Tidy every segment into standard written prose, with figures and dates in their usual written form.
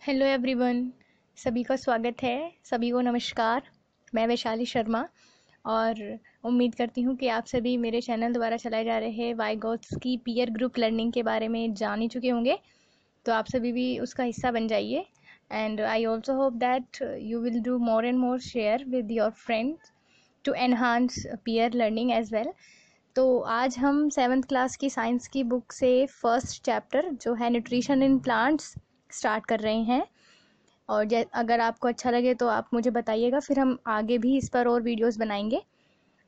Hello everyone, सभी का स्वागत है। सभी को नमस्कार। मैं वैशाली शर्मा और उम्मीद करती हूँ कि आप सभी मेरे चैनल द्वारा चलाए जा रहे वाईगॉट्स की पीयर ग्रुप लर्निंग के बारे में जान ही चुके होंगे। तो आप सभी भी उसका हिस्सा बन जाइए। And I also hope that you will do more and more share with your friends to enhance peer learning as well. तो आज हम 7th क्लास की साइंस की बुक से फर्स्ट चैप्टर जो है न्यूट्रिशन इन प्लांट्स स्टार्ट कर रहे हैं। और अगर आपको अच्छा लगे तो आप मुझे बताइएगा, फिर हम आगे भी इस पर और वीडियोस बनाएंगे।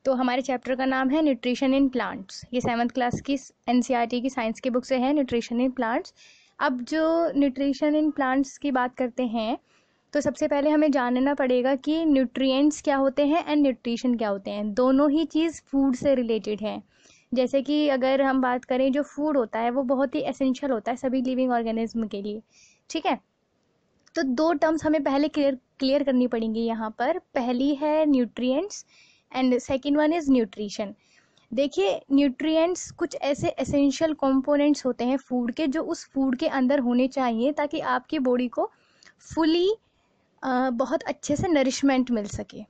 तो हमारे चैप्टर का नाम है न्यूट्रिशन इन प्लांट्स। ये 7th क्लास की एनसीईआरटी की साइंस की बुक से है, न्यूट्रिशन इन प्लांट्स। अब जो न्यूट्रिशन इन प्लांट्स की बात करते हैं तो सबसे पहले हमें जानना पड़ेगा कि न्यूट्रिएंट्स क्या होते हैं एंड न्यूट्रिशन क्या होते हैं। दोनों ही चीज़ फूड से रिलेटेड है। जैसे कि अगर हम बात करें, जो फूड होता है वो बहुत ही एसेंशियल होता है सभी लिविंग ऑर्गेनिज्म के लिए। ठीक है, तो दो टर्म्स हमें पहले क्लियर करनी पड़ेंगी यहाँ पर। पहली है nutrients and second one is nutrition. देखिए, न्यूट्रिएंट्स कुछ ऐसे एसेंशियल कंपोनेंट्स होते हैं फूड के, जो उस फूड के अंदर होने चाहिए ताकि आपकी बॉडी को फुली बहुत अच्छे से नरिशमेंट मिल सके।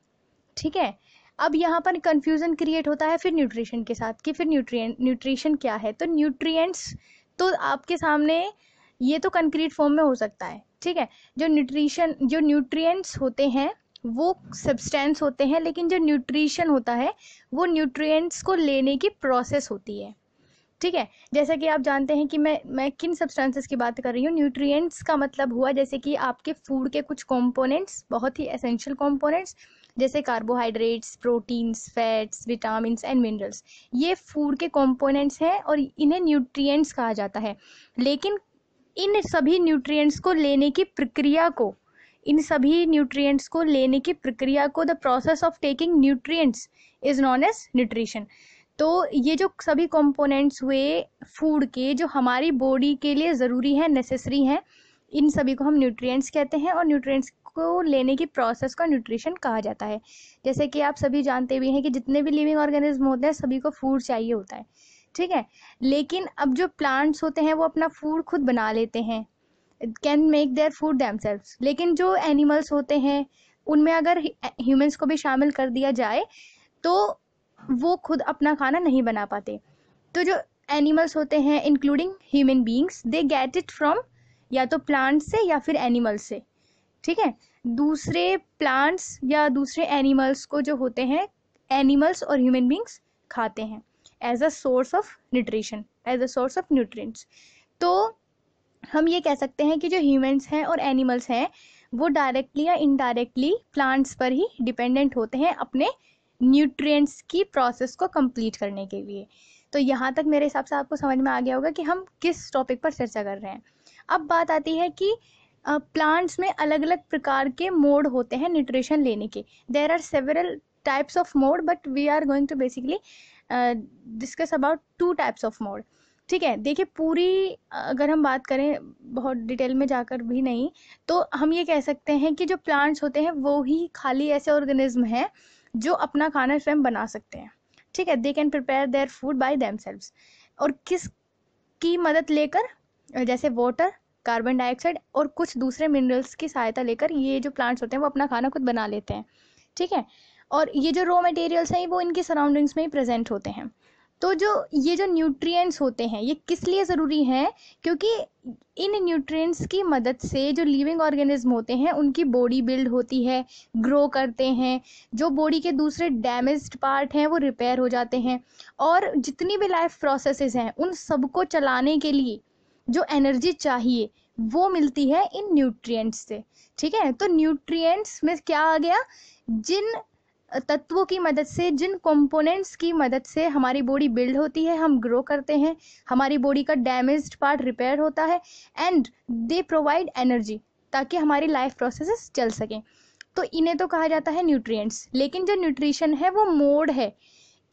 ठीक है, अब यहाँ पर कंफ्यूजन क्रिएट होता है फिर न्यूट्रिशन के साथ कि फिर न्यूट्रिशन क्या है। तो न्यूट्रिएंट्स तो आपके सामने ये तो कंक्रीट फॉर्म में हो सकता है। ठीक है, जो न्यूट्रिएंट्स होते हैं वो सब्सटेंस होते हैं, लेकिन जो न्यूट्रिशन होता है वो न्यूट्रिएंट्स को लेने की प्रोसेस होती है। ठीक है, जैसा कि आप जानते हैं कि मैं किन सब्सटेंसेस की बात कर रही हूँ। न्यूट्रिएंट्स का मतलब हुआ जैसे कि आपके फूड के कुछ कंपोनेंट्स, बहुत ही एसेंशियल कंपोनेंट्स, जैसे carbohydrates, proteins, fats, vitamins and minerals. ये फूड के कंपोनेंट्स हैं और इन्हें न्यूट्रिएंट्स कहा जाता है। लेकिन इन सभी न्यूट्रिएंट्स को लेने की प्रक्रिया को the process of taking nutrients is known as nutrition. तो ये जो सभी कंपोनेंट्स हुए फूड के, जो हमारी बॉडी के लिए ज़रूरी है, नेसेसरी हैं, इन सभी को हम न्यूट्रिएंट्स कहते हैं और न्यूट्रिएंट्स को लेने की प्रोसेस का न्यूट्रिशन कहा जाता है। जैसे कि आप सभी जानते भी हैं कि जितने भी लिविंग ऑर्गेनिज्म होते हैं सभी को फूड चाहिए होता है। ठीक है, लेकिन अब जो प्लांट्स होते हैं वो अपना फूड खुद बना लेते हैं, can make their food themselves. लेकिन जो एनिमल्स होते हैं उनमें अगर ह्यूमंस को भी शामिल कर दिया जाए तो वो खुद अपना खाना नहीं बना पाते। तो जो एनिमल्स होते हैं including human beings, they get it from या तो प्लांट्स से या फिर एनिमल्स से। ठीक है, दूसरे प्लांट्स या दूसरे एनिमल्स को जो होते हैं एनिमल्स और ह्यूमन बींग्स खाते हैं as a source of nutrition, as a source of nutrients. तो हम ये कह सकते हैं कि जो ह्यूमंस हैं और एनिमल्स हैं वो डायरेक्टली या इनडायरेक्टली प्लांट्स पर ही डिपेंडेंट होते हैं अपने न्यूट्रिएंट्स की प्रोसेस को कंप्लीट करने के लिए। तो यहाँ तक मेरे हिसाब से आपको समझ में आ गया होगा कि हम किस टॉपिक पर चर्चा कर रहे हैं। अब बात आती है कि प्लांट्स में अलग अलग प्रकार के मोड होते हैं न्यूट्रिशन लेने के। There are several types of mode, but we are going to basically discuss about 2 types of mode. ठीक है, देखिए पूरी अगर हम बात करें बहुत डिटेल में जाकर भी नहीं, तो हम ये कह सकते हैं कि जो प्लांट्स होते हैं वो ही खाली ऐसे ऑर्गेनिज्म हैं जो अपना खाना स्वयं बना सकते हैं। ठीक है, they can prepare their food by themselves. और किस की मदद लेकर, जैसे वाटर, कार्बन डाइऑक्साइड और कुछ दूसरे मिनरल्स की सहायता लेकर ये जो प्लांट्स होते हैं वो अपना खाना खुद बना लेते हैं। ठीक है, और ये जो रॉ मटेरियल्स हैं वो इनकी सराउंडिंग्स में ही प्रेजेंट होते हैं। तो ये जो न्यूट्रिएंट्स होते हैं ये किस लिए ज़रूरी हैं? क्योंकि इन न्यूट्रिएंट्स की मदद से जो लिविंग ऑर्गेनिज्म होते हैं उनकी बॉडी बिल्ड होती है, ग्रो करते हैं, जो बॉडी के दूसरे डैमेज्ड पार्ट हैं वो रिपेयर हो जाते हैं, और जितनी भी लाइफ प्रोसेसेस हैं उन सबको चलाने के लिए जो एनर्जी चाहिए वो मिलती है इन न्यूट्रिएंट्स से। ठीक है, तो न्यूट्रिएंट्स में क्या आ गया? जिन तत्वों की मदद से, जिन कंपोनेंट्स की मदद से हमारी बॉडी बिल्ड होती है, हम ग्रो करते हैं, हमारी बॉडी का डैमेज्ड पार्ट रिपेयर होता है, एंड दे प्रोवाइड एनर्जी ताकि हमारी लाइफ प्रोसेसेस चल सकें। तो इन्हें तो कहा जाता है न्यूट्रिएंट्स। लेकिन जो न्यूट्रिशन है वो मोड है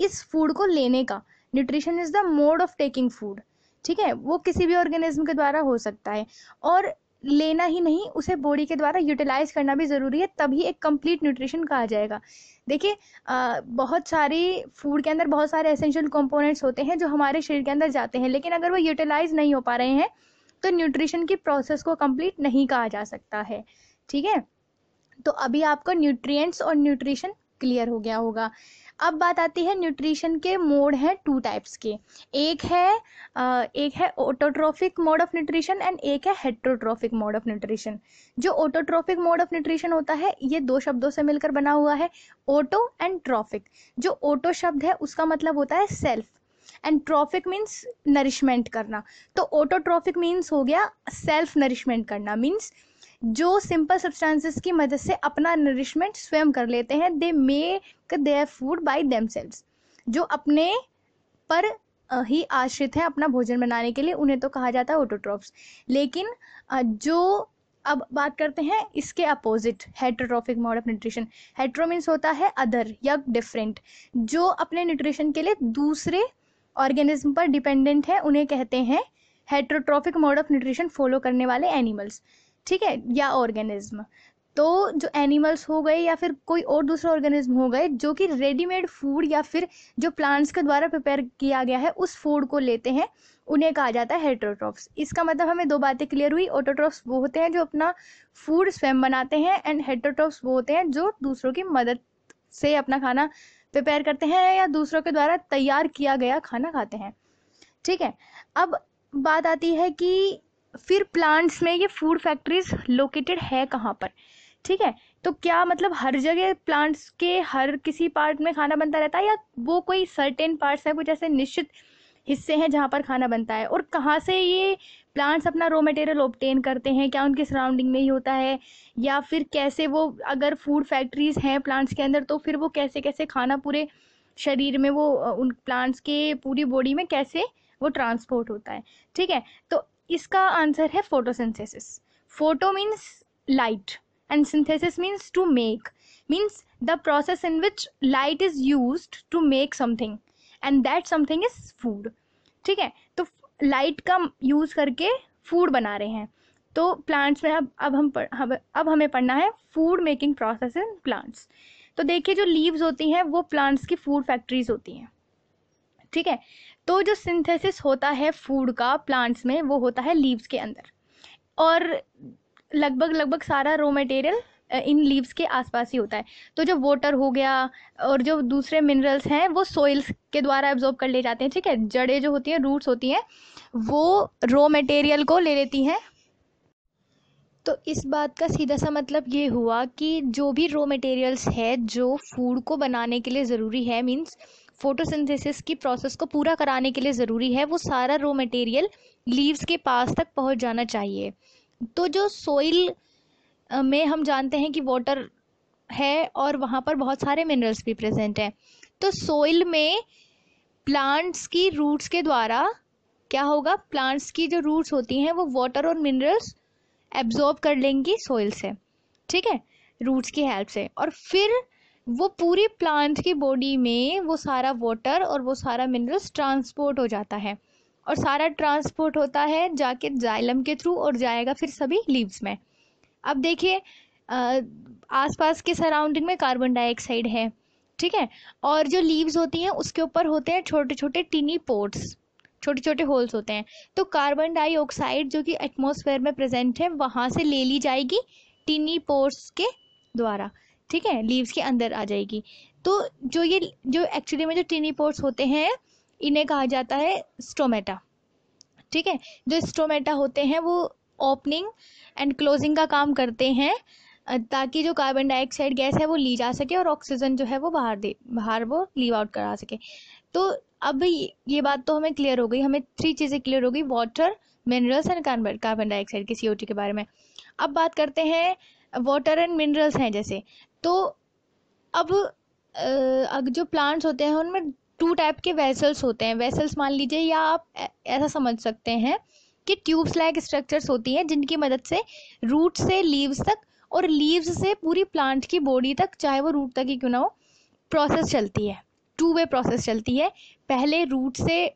इस फूड को लेने का। Nutrition is the mode of taking food. ठीक है, वो किसी भी ऑर्गेनिज्म के द्वारा हो सकता है, और लेना ही नहीं, उसे बॉडी के द्वारा यूटिलाइज करना भी ज़रूरी है, तभी एक कंप्लीट न्यूट्रिशन कहा जाएगा। देखिए, बहुत सारी फूड के अंदर बहुत सारे एसेंशियल कंपोनेंट्स होते हैं जो हमारे शरीर के अंदर जाते हैं, लेकिन अगर वो यूटिलाइज नहीं हो पा रहे हैं तो न्यूट्रिशन की प्रोसेस को कंप्लीट नहीं कहा जा सकता है। ठीक है, तो अभी आपको न्यूट्रिएंट्स और न्यूट्रिशन क्लियर हो गया होगा। अब बात आती है न्यूट्रिशन के मोड हैं 2 टाइप्स के। एक है autotrophic mode of nutrition and एक है हेट्रोट्रॉफिक मोड ऑफ न्यूट्रिशन। जो ऑटोट्रॉफिक मोड ऑफ न्यूट्रिशन होता है ये 2 शब्दों से मिलकर बना हुआ है, ऑटो एंड ट्रॉफिक। जो ऑटो शब्द है उसका मतलब होता है self, and trophic means nourishment करना। तो ऑटोट्रॉफिक मीन्स हो गया सेल्फ नरिशमेंट करना, मीन्स जो सिंपल सब्सटेंसेस की मदद से अपना नरिशमेंट स्वयं कर लेते हैं, they make their food by themselves. जो अपने पर ही आश्रित है अपना भोजन बनाने के लिए, उन्हें तो कहा जाता है ऑटोट्रॉफ्स। लेकिन जो अब बात करते हैं इसके opposite, heterotrophic mode of nutrition. Hetero means होता है अदर या डिफरेंट। जो अपने न्यूट्रिशन के लिए दूसरे ऑर्गेनिज्म पर डिपेंडेंट है उन्हें कहते हैं heterotrophic mode of nutrition follow करने वाले एनिमल्स। ठीक है, या ऑर्गेनिज्म। तो जो एनिमल्स हो गए या फिर कोई और दूसरा ऑर्गेनिज्म हो गए जो कि रेडीमेड फूड या फिर जो प्लांट्स के द्वारा प्रिपेयर किया गया है उस फूड को लेते हैं, उन्हें कहा जाता है हेट्रोट्रॉफ्स। इसका मतलब हमें 2 बातें क्लियर हुई। ऑटोट्रॉफ्स वो होते हैं जो अपना फूड स्वयं बनाते हैं, एंड हेट्रोट्रॉफ्स वो होते हैं जो दूसरों की मदद से अपना खाना प्रिपेयर करते हैं या दूसरों के द्वारा तैयार किया गया खाना खाते हैं। ठीक है, अब बात आती है कि फिर प्लांट्स में ये फूड फैक्ट्रीज लोकेटेड है कहाँ पर। ठीक है, तो क्या मतलब हर जगह प्लांट्स के हर किसी पार्ट में खाना बनता रहता है, या वो कोई सर्टेन पार्ट्स हैं, कुछ ऐसे निश्चित हिस्से हैं जहाँ पर खाना बनता है? और कहाँ से ये प्लांट्स अपना रॉ मटेरियल ऑब्टेन करते हैं? क्या उनकी सराउंडिंग में ही होता है, या फिर कैसे वो, अगर फूड फैक्ट्रीज हैं प्लांट्स के अंदर, तो फिर वो कैसे कैसे खाना पूरे शरीर में, वो उन प्लांट्स के पूरी बॉडी में कैसे वो ट्रांसपोर्ट होता है? ठीक है, तो इसका आंसर है photosynthesis. Photo means light and synthesis means to make, means the process in which light is used to make something and that something is food. ठीक है, तो लाइट का यूज करके फूड बना रहे हैं। तो प्लांट्स में अब हमें पढ़ना है food making process in plants. तो देखिए, जो लीव्स होती हैं वो प्लांट्स की फूड फैक्ट्रीज होती हैं। ठीक है, तो जो सिंथेसिस होता है फूड का प्लांट्स में वो होता है लीव्स के अंदर, और लगभग सारा रॉ मटेरियल इन लीव्स के आसपास ही होता है। तो जो वाटर हो गया और जो दूसरे मिनरल्स हैं वो सोइल्स के द्वारा एब्जॉर्ब कर ले जाते हैं। ठीक है, जड़ें जो होती हैं, रूट्स होती हैं, वो रॉ मटेरियल को ले लेती हैं। तो इस बात का सीधा सा मतलब ये हुआ कि जो भी रॉ मटेरियल्स है जो फूड को बनाने के लिए ज़रूरी है, मीन्स फोटोसिंथेसिस की प्रोसेस को पूरा कराने के लिए ज़रूरी है, वो सारा रॉ मटेरियल लीव्स के पास तक पहुंच जाना चाहिए। तो जो सोइल में हम जानते हैं कि वाटर है और वहाँ पर बहुत सारे मिनरल्स भी प्रेजेंट हैं। तो सोइल में प्लांट्स की रूट्स के द्वारा क्या होगा, प्लांट्स की जो रूट्स होती हैं वो वाटर और मिनरल्स एब्जॉर्ब कर लेंगी सोइल से। ठीक है, रूट्स की हेल्प से, और फिर वो पूरी प्लांट की बॉडी में वो सारा वाटर और वो सारा मिनरल्स ट्रांसपोर्ट हो जाता है, और सारा ट्रांसपोर्ट होता है जाके जाइलम के थ्रू और जाएगा फिर सभी लीव्स में। अब देखिए, आसपास के सराउंडिंग में कार्बन डाइऑक्साइड है। ठीक है, और जो लीव्स होती हैं उसके ऊपर होते हैं छोटे छोटे टिनी पोर्स, छोटे छोटे होल्स होते हैं। तो कार्बन डाइऑक्साइड जो कि एटमॉस्फेयर में प्रेजेंट है वहाँ से ले ली जाएगी टिनी पोर्स के द्वारा। ठीक है, लीव्स के अंदर आ जाएगी। तो जो एक्चुअली में जो टिनी पोर्स होते हैं इन्हें कहा जाता है स्टोमेटा। ठीक है, जो स्टोमेटा होते हैं वो ओपनिंग एंड क्लोजिंग का काम करते हैं, ताकि जो कार्बन डाइऑक्साइड गैस है वो ली जा सके और ऑक्सीजन जो है वो बाहर वो लीव आउट करा सके। तो अब ये बात तो हमें क्लियर हो गई, हमें 3 चीज़ें क्लियर हो गई, water, minerals and carbon dioxide की, CO2 के बारे में। अब बात करते हैं वाटर एंड मिनरल्स हैं जैसे। तो अब जो प्लांट्स होते हैं उनमें 2 टाइप के वेसल्स होते हैं। वेसल्स मान लीजिए, या आप ऐसा समझ सकते हैं कि ट्यूब्स लाइक स्ट्रक्चर्स होती हैं जिनकी मदद से रूट से लीव्स तक और लीव्स से पूरी प्लांट की बॉडी तक, चाहे वो रूट तक ही क्यों ना हो, प्रोसेस चलती है। 2 वे प्रोसेस चलती है, पहले रूट से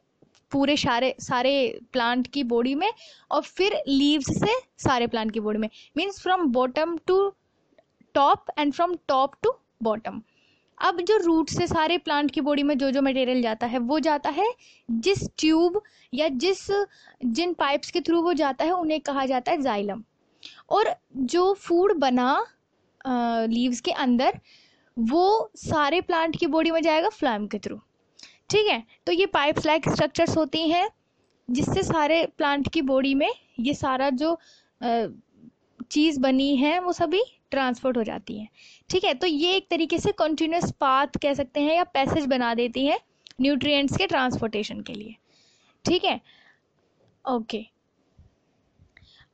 पूरे सारे प्लांट की बॉडी में, और फिर लीव्स से सारे प्लांट की बॉडी में, means from bottom to top and from top to bottom. अब जो रूट से सारे प्लांट की बॉडी में जो जो मटेरियल जाता है वो जाता है जिस ट्यूब या जिन पाइप्स के थ्रू वो जाता है उन्हें कहा जाता है जाइलम। और जो फूड बना लीव्स के अंदर वो सारे प्लांट की बॉडी में जाएगा फ्लैम के थ्रू। ठीक है, तो ये पाइप्स लाइक स्ट्रक्चर्स होती हैं जिससे सारे प्लांट की बॉडी में ये सारा जो चीज़ बनी है वो सभी ट्रांसपोर्ट हो जाती है। ठीक है, तो ये एक तरीके से कंटिन्यूस पाथ कह सकते हैं या पैसेज बना देती है न्यूट्रिएंट्स के ट्रांसपोर्टेशन के लिए। ठीक है, ओके।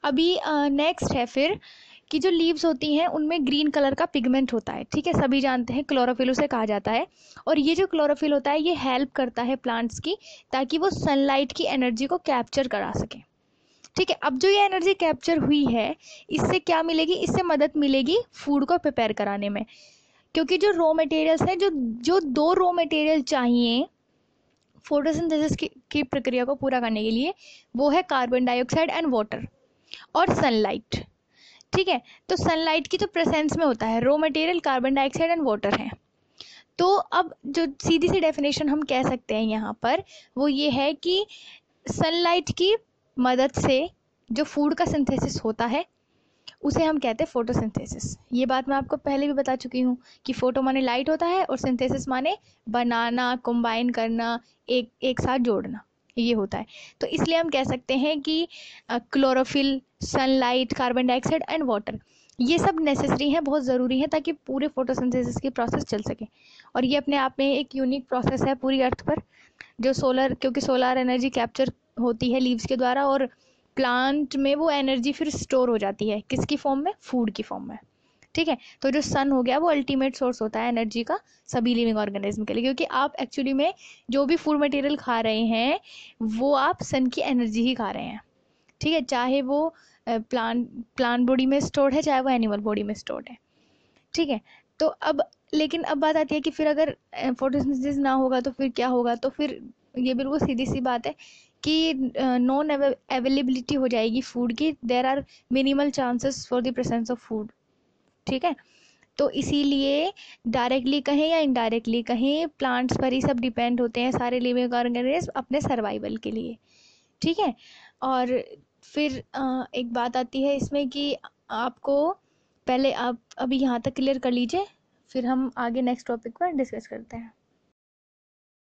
अभी नेक्स्ट है फिर कि जो लीव्स होती हैं उनमें ग्रीन कलर का पिगमेंट होता है। ठीक है, सभी जानते हैं क्लोरोफिल उसे कहा जाता है। और ये जो क्लोरोफिल होता है ये हेल्प करता है प्लांट्स की ताकि वो सनलाइट की एनर्जी को कैप्चर करा सके। ठीक है, अब जो ये एनर्जी कैप्चर हुई है इससे क्या मिलेगी, इससे मदद मिलेगी फूड को प्रिपेयर कराने में। क्योंकि जो रॉ मटेरियल्स हैं, जो दो रॉ मटेरियल चाहिए फोटोसिंथेसिस की प्रक्रिया को पूरा करने के लिए, वो है कार्बन डाइऑक्साइड एंड वाटर और सनलाइट। ठीक है, तो सनलाइट की तो प्रेजेंस में होता है raw material carbon dioxide and water है। तो अब जो सीधी सी डेफिनेशन हम कह सकते हैं यहाँ पर वो ये है कि सनलाइट की मदद से जो फूड का सिंथेसिस होता है उसे हम कहते हैं फोटोसिंथेसिस। ये बात मैं आपको पहले भी बता चुकी हूँ कि फोटो माने लाइट होता है और सिंथेसिस माने बनाना, कंबाइन करना, एक साथ जोड़ना, ये होता है। तो इसलिए हम कह सकते हैं कि chlorophyll, sunlight, carbon dioxide and water ये सब नेसेसरी हैं, बहुत ज़रूरी है ताकि पूरे फोटोसिंथेसिस की प्रोसेस चल सके। और ये अपने आप में एक यूनिक प्रोसेस है पूरी अर्थ पर, जो क्योंकि सोलर एनर्जी कैप्चर होती है लीव्स के द्वारा और प्लांट में वो एनर्जी फिर स्टोर हो जाती है किसकी फॉर्म में, फूड की फॉर्म में। ठीक है, तो जो सन हो गया वो अल्टीमेट सोर्स होता है एनर्जी का सभी लिविंग ऑर्गेनिज्म के लिए, क्योंकि आप एक्चुअली में जो भी फूड मटेरियल खा रहे हैं वो आप सन की एनर्जी ही खा रहे हैं। ठीक है, चाहे वो प्लांट बॉडी में स्टोर्ड है चाहे वो एनिमल बॉडी में स्टोर्ड है। ठीक है, तो अब लेकिन अब बात आती है कि फिर अगर फोटोसिंथेसिस ना होगा तो फिर क्या होगा। तो फिर ये बिल्कुल सीधी सी बात है कि नॉन अवेलेबिलिटी हो जाएगी फूड की, there are minimal chances for the presence of food. ठीक है, तो इसीलिए डायरेक्टली कहें या इनडायरेक्टली कहें प्लांट्स पर ही सब डिपेंड होते हैं सारे लिविंग ऑर्गेनिज्म अपने सर्वाइवल के लिए। ठीक है, और फिर एक बात आती है इसमें कि आपको पहले आप अभी यहाँ तक क्लियर कर लीजिए, फिर हम आगे नेक्स्ट टॉपिक पर डिस्कस करते हैं।